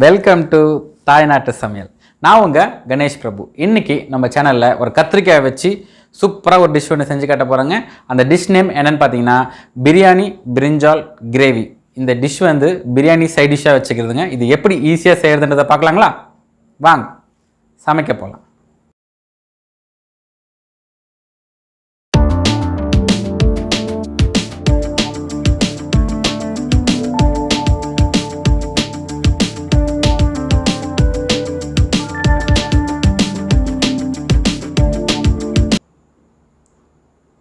Welcome to தாய் நாட்டு சமையல். நான் உங்கள் கணேஷ் பிரபு. இன்றைக்கி நம்ம சேனலில் ஒரு கத்திரிக்காய் வச்சு சூப்பராக ஒரு டிஷ் ஒன்று செஞ்சு காட்ட போகிறோங்க. அந்த டிஷ் நேம் என்னென்னு பார்த்தீங்கன்னா பிரியாணி பிரிஞ்சால் கிரேவி. இந்த டிஷ் வந்து பிரியாணி சைட் டிஷ்ஷாக வச்சுக்கிறதுங்க. இது எப்படி ஈஸியாக செய்கிறதுன்றதை பார்க்கலாங்களா? வாங்க சமைக்க போகலாம்.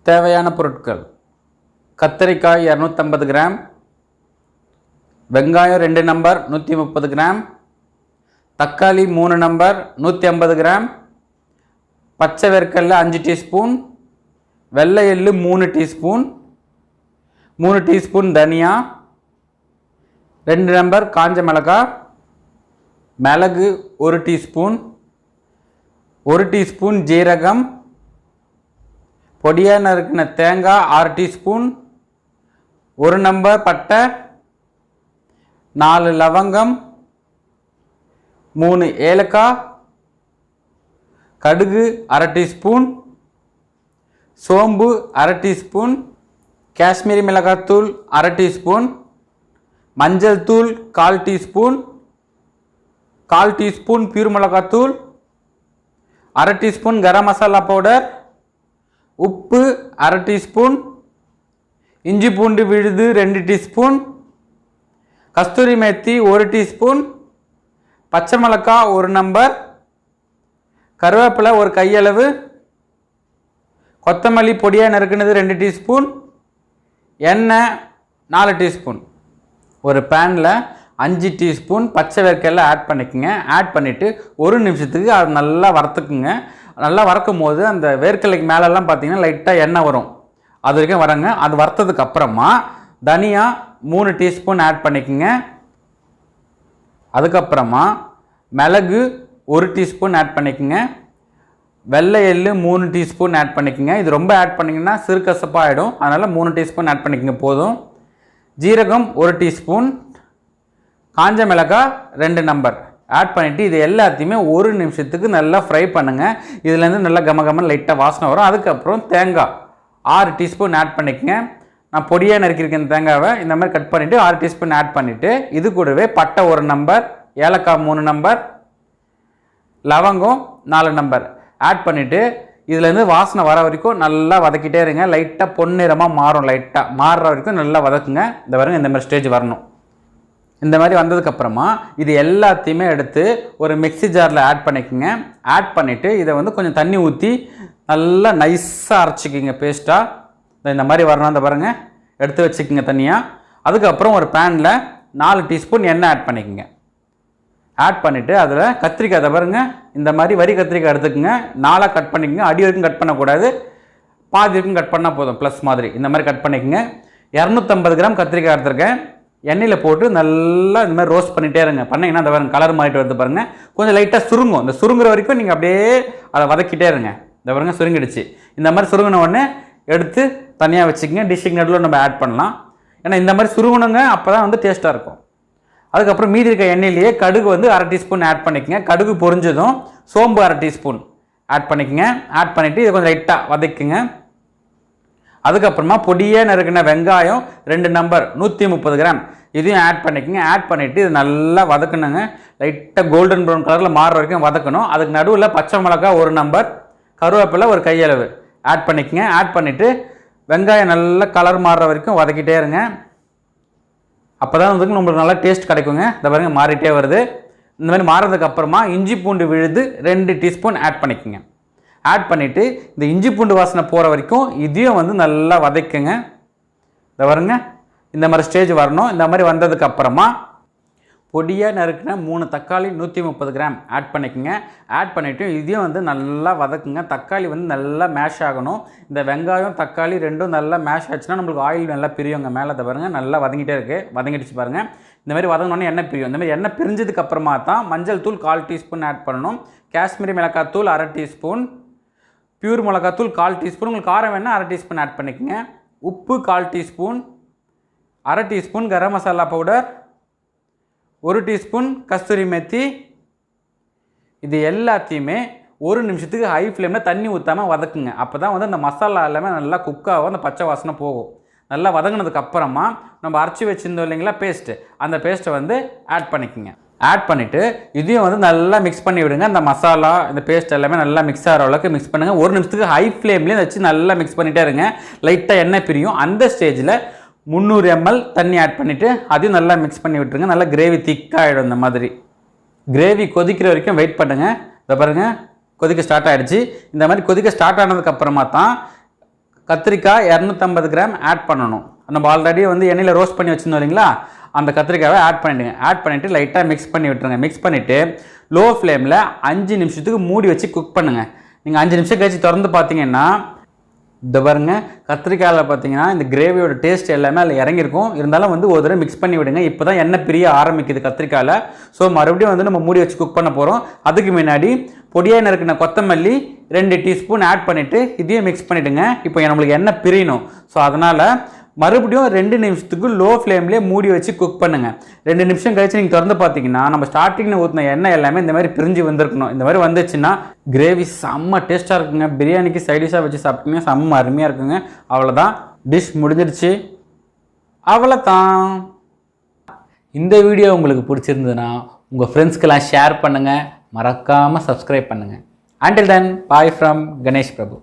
தேவையான பொருட்கள்: கத்திரிக்காய் 250 கிராம், வெங்காயம் 2 நம்பர் 130 கிராம், தக்காளி 3 நம்பர் 150 கிராம், பச்சை வேர்க்கடலை 5 டீஸ்பூன், வெள்ளை எள்ளு 3 டீஸ்பூன், 3 டீஸ்பூன் தனியா, 2 நம்பர் காஞ்ச மிளகாய், மிளகு 1 டீஸ்பூன், 1 டீஸ்பூன் ஜீரகம், பொடியாக நறுக்கின தேங்காய் 6 டீஸ்பூன், 1 நம்பர் பட்டை, 4 லவங்கம், 3 ஏலக்காய், கடுகு 1/2 டீஸ்பூன், சோம்பு 1/2 டீஸ்பூன், காஷ்மீரி மிளகாத்தூள் 1/2 டீஸ்பூன், மஞ்சள் தூள் 1/4 டீஸ்பூன், 1/4 டீஸ்பூன் பியூர் மிளகாத்தூள், 1/2 டீஸ்பூன் கரம் மசாலா பவுடர், உப்பு 1/2 டீஸ்பூன், இஞ்சி பூண்டு விழுது 2 டீஸ்பூன், கஸ்தூரி மேத்தி 1 டீஸ்பூன், பச்சை மிளகாய் 1 நம்பர், கருவேப்பிலை 1 கையளவு, கொத்தமல்லி பொடியாக நறுக்குனது 2 டீஸ்பூன், எண்ணெய் 4 டீஸ்பூன். ஒரு பேனில் 5 டீஸ்பூன் பச்சை வேர்க்கடலை ஆட் பண்ணிக்கோங்க. ஆட் பண்ணிவிட்டு 1 நிமிஷத்துக்கு அது நல்லா வறுத்துக்குங்க. நல்லா வறுக்கும் போது அந்த வேர்க்கடலைக்கு மேலெல்லாம் பார்த்தீங்கன்னா லைட்டாக எண்ணெய் வரும். அது வரைக்கும் வரங்க. அது வறுத்ததுக்கு அப்புறமா தனியா 3 டீஸ்பூன் ஆட் பண்ணிக்கோங்க. அதுக்கப்புறமா மிளகு 1 டீஸ்பூன் ஆட் பண்ணிக்கோங்க. வெள்ளை எள்ளு 3 டீஸ்பூன் ஆட் பண்ணிக்கோங்க. இது ரொம்ப ஆட் பண்ணிங்கன்னா சிறுகசப்பாக ஆகிடும். அதனால் 3 டீஸ்பூன் ஆட் பண்ணிக்கோங்க போதும். ஜீரகம் 1 டீஸ்பூன், காஞ்ச மிளகாய் 2 நம்பர் ஆட் பண்ணிவிட்டு இது எல்லாத்தையுமே 1 நிமிஷத்துக்கு நல்லா ஃப்ரை பண்ணுங்கள். இதுலேருந்து நல்லா கமகமன்னு லைட்டாக வாசனை வரும். அதுக்கப்புறம் தேங்காய் 6 டீஸ்பூன் ஆட் பண்ணிக்கங்க. நான் பொடியாக நறுக்கியிருக்கேன் தேங்காவை. இந்த மாதிரி கட் பண்ணிவிட்டு 6 டீஸ்பூன் ஆட் பண்ணிவிட்டு இது கூடவே பட்டை 1 நம்பர், ஏலக்காய் 3 நம்பர், லவங்கம் 4 நம்பர் ஆட் பண்ணிவிட்டு இதுலேருந்து வாசனை வர வரைக்கும் நல்லா வதக்கிட்டே இருங்க. லைட்டாக பொன்னிறமாக மாறும். லைட்டாக மாறுற வரைக்கும் நல்லா வதக்குங்க. இந்த வரைக்கும் இந்த மாதிரி ஸ்டேஜ் வரணும். இந்த மாதிரி வந்ததுக்கப்புறமா இது எல்லாத்தையுமே எடுத்து ஒரு மிக்ஸி ஜாரில் ஆட் பண்ணிக்கோங்க. ஆட் பண்ணிவிட்டு இதை வந்து கொஞ்சம் தண்ணி ஊற்றி நல்லா நைஸாக அரைச்சிக்கிங்க பேஸ்ட்டாக. இந்த மாதிரி வரணும். அந்த பாருங்கள் எடுத்து வச்சுக்கிங்க தனியாக. அதுக்கப்புறம் ஒரு பேனில் 4 டீஸ்பூன் எண்ணெய் ஆட் பண்ணிக்கோங்க. ஆட் பண்ணிவிட்டு அதில் கத்திரிக்காய் அதை பாருங்கள் இந்த மாதிரி வரி கத்திரிக்காய் எடுத்துக்கோங்க. 4 கட் பண்ணிக்கோங்க. அடி வரைக்கும் கட் பண்ணக்கூடாது, பாதி வரைக்கும் கட் பண்ணால் போதும். ப்ளஸ் மாதிரி இந்த மாதிரி கட் பண்ணிக்கோங்க. 250 கிராம் கத்திரிக்காய் எடுத்துருக்கேன். எண்ணெயில் போட்டு நல்லா இந்த மாதிரி ரோஸ்ட் பண்ணிகிட்டே இருங்க. பண்ணிங்கன்னா அந்த பாருங்க கலர் மாறிட்டு வருது பாருங்கள். கொஞ்சம் லைட்டாக சுருங்கும். இந்த சுருங்குற வரைக்கும் நீங்கள் அப்படியே அதை வதக்கிட்டே இருங்க. இந்த பாருங்க சுருங்கிடுச்சு. இந்த மாதிரி சுருங்கின உடனே எடுத்து தனியாக வச்சுக்கோங்க. டிஷ்ஷுக்கு நடுவில் நம்ம ஆட் பண்ணலாம். ஏன்னா இந்த மாதிரி சுருங்கணுங்க, அப்போ தான் வந்து டேஸ்ட்டாக இருக்கும். அதுக்கப்புறம் மீதி இருக்க எண்ணெயிலேயே கடுகு வந்து 1/2 டீஸ்பூன் ஆட் பண்ணிக்கோங்க. கடுகு பொரிஞ்சதும் சோம்பு 1/2 டீஸ்பூன் ஆட் பண்ணிக்கோங்க. ஆட் பண்ணிவிட்டு இதை கொஞ்சம் லைட்டாக வதக்குங்க. அதுக்கப்புறமா பொடியாக நறுக்கின வெங்காயம் 2 நம்பர் 130 கிராம் இதையும் ஆட் பண்ணிக்கோங்க. ஆட் பண்ணிவிட்டு இது நல்லா வதக்கணுங்க. லைட்டாக கோல்டன் ப்ரௌன் கலரில் மாறுற வரைக்கும் வதக்கணும். அதுக்கு நடுவில் பச்சை மிளகாய் 1 நம்பர், கருவேப்பிலை 1 கையளவு ஆட் பண்ணிக்கோங்க. ஆட் பண்ணிவிட்டு வெங்காயம் நல்லா கலர் மாறுற வரைக்கும் வதக்கிட்டே இருங்க. அப்போ தான் வந்து நம்மளுக்கு நல்லா டேஸ்ட் கிடைக்குங்க. இந்த பாருங்க மாறிட்டே வருது. இந்த மாதிரி மாறுறதுக்கப்புறமா இஞ்சி பூண்டு விழுது 2 டீஸ்பூன் ஆட் பண்ணிக்கோங்க. ஆட் பண்ணிவிட்டு இந்த இஞ்சி பூண்டு வாசனை போகிற வரைக்கும் இதையும் வந்து நல்லா வதக்குங்க. இதை வருங்க இந்த மாதிரி ஸ்டேஜ் வரணும். இந்த மாதிரி வந்ததுக்கப்புறமா பொடியாக நறுக்கின 3 தக்காளி 130 கிராம் ஆட் பண்ணிக்கோங்க. ஆட் பண்ணிவிட்டு இதையும் வந்து நல்லா வதக்குங்க. தக்காளி வந்து நல்லா மேஷ் ஆகணும். இந்த வெங்காயம் தக்காளி ரெண்டும் நல்லா மேஷ் ஆச்சுன்னா நம்மளுக்கு ஆயில் நல்லா பிரியுங்க. மேலே அதை பாருங்கள் நல்லா வதங்கிட்டே இருக்குது. வதங்கிடுச்சு பாருங்கள். இந்த மாதிரி வதங்கினோடனே எண்ணெய் பிரியும். இந்த மாதிரி எண்ணெய் பிரிஞ்சதுக்கப்புறமா தான் மஞ்சள் தூள் 1/4 டீஸ்பூன் ஆட் பண்ணணும். காஷ்மீரி மிளகாய் தூள் 1/2 டீஸ்பூன், பியூர் மிளகாத்தூள் 1/4 டீஸ்பூன். உங்களுக்கு காரம் வேணால் 1/2 டீஸ்பூன் ஆட் பண்ணிக்கோங்க. உப்பு 1/4 teaspoon, 1/2 teaspoon garam masala powder, 1 teaspoon கஸ்தூரி மெத்தி. இது எல்லாத்தையுமே 1 நிமிஷத்துக்கு ஹை ஃப்ளேமில் தண்ணி ஊற்றாமல் வதக்குங்க. அப்போ தான் வந்து அந்த மசாலா எல்லாமே நல்லா குக்காகும், அந்த பச்சை வாசனை போகும். நல்லா வதங்கினதுக்கு அப்புறமா நம்ம அரைச்சி வச்சுருந்தோம் இல்லைங்களா பேஸ்ட்டு, அந்த பேஸ்ட்டை வந்து ஆட் பண்ணிக்கோங்க. ஆட் பண்ணிவிட்டு இதையும் வந்து நல்லா மிக்ஸ் பண்ணி விடுங்க. அந்த மசாலா இந்த பேஸ்ட் எல்லாமே நல்லா மிக்ஸ் ஆகிற அளவுக்கு மிக்ஸ் பண்ணுங்கள். 1 நிமிஷத்துக்கு ஹை ஃப்ளேம்லேயே வச்சு நல்லா மிக்ஸ் பண்ணிகிட்டே இருங்க. லைட்டாக எண்ணெய் பிரியும். அந்த ஸ்டேஜில் 300 ml தண்ணி ஆட் பண்ணிவிட்டு அதையும் நல்லா மிக்ஸ் பண்ணி விட்டுருங்க. நல்லா கிரேவி திக்காகிடும். இந்த மாதிரி கிரேவி கொதிக்கிற வரைக்கும் வெயிட் பண்ணுங்கள். இதை பாருங்கள், கொதிக்க ஸ்டார்ட் ஆகிடுச்சு. இந்த மாதிரி கொதிக்க ஸ்டார்ட் ஆனதுக்கப்புறமா தான் கத்திரிக்காய் 250 கிராம் ஆட் பண்ணணும். நம்ம ஆல்ரெடி வந்து எண்ணெயில் ரோஸ்ட் பண்ணி வச்சுருந்தோம் இல்லைங்களா, அந்த கத்திரிக்காயை ஆட் பண்ணிவிடுங்க. ஆட் பண்ணிவிட்டு லைட்டாக மிக்ஸ் பண்ணி விட்டுருங்க. மிக்ஸ் பண்ணிவிட்டு லோ ஃப்ளேமில் 5 நிமிஷத்துக்கு மூடி வச்சு குக் பண்ணுங்கள். நீங்கள் 5 நிமிஷம் கழிச்சு திறந்து பார்த்தீங்கன்னா இந்த பாருங்க, கத்திரிக்காயில் பார்த்தீங்கன்னா இந்த கிரேவியோட டேஸ்ட் எல்லாமே அதில் இறங்கியிருக்கும். இருந்தாலும் வந்து ஒரு தடவை மிக்ஸ் பண்ணி விடுங்க. இப்போ தான் எண்ணெய் பிரிய ஆரம்பிக்குது கத்திரிக்காயில். ஸோ மறுபடியும் வந்து நம்ம மூடி வச்சு குக் பண்ண போகிறோம். அதுக்கு முன்னாடி பொடியாக நறுக்கின கொத்தமல்லி 2 டீஸ்பூன் ஆட் பண்ணிவிட்டு இதையும் மிக்ஸ் பண்ணிவிடுங்க. இப்போ நம்மளுக்கு எண்ணெய் பிரியணும். ஸோ அதனால் மறுபடியும் 2 நிமிஷத்துக்கு லோ ஃப்ளேம்லேயே மூடி வச்சு குக் பண்ணுங்கள். 2 நிமிஷம் கழிச்சு நீங்கள் திறந்து பார்த்தீங்கன்னா நம்ம ஸ்டார்டிங்கில் ஊற்றின எண்ணெய் எல்லாமே இந்த மாதிரி பிரிஞ்சு வந்திருக்கணும். இந்த மாதிரி வந்துச்சுன்னா கிரேவி செம்ம டேஸ்ட்டாக இருக்குங்க. பிரியாணிக்கு சைடிஷாக வச்சு சாப்பிட்டீங்கன்னா செம்ம அருமையாக இருக்குங்க. அவ்வளோதான், டிஷ் முடிஞ்சிருச்சு. அவ்வளோதான். இந்த வீடியோ உங்களுக்கு பிடிச்சிருந்ததுன்னா உங்கள் ஃப்ரெண்ட்ஸ்க்கெல்லாம் ஷேர் பண்ணுங்கள். மறக்காமல் சப்ஸ்கிரைப் பண்ணுங்கள். Until then, bye from Ganesh Prabhu.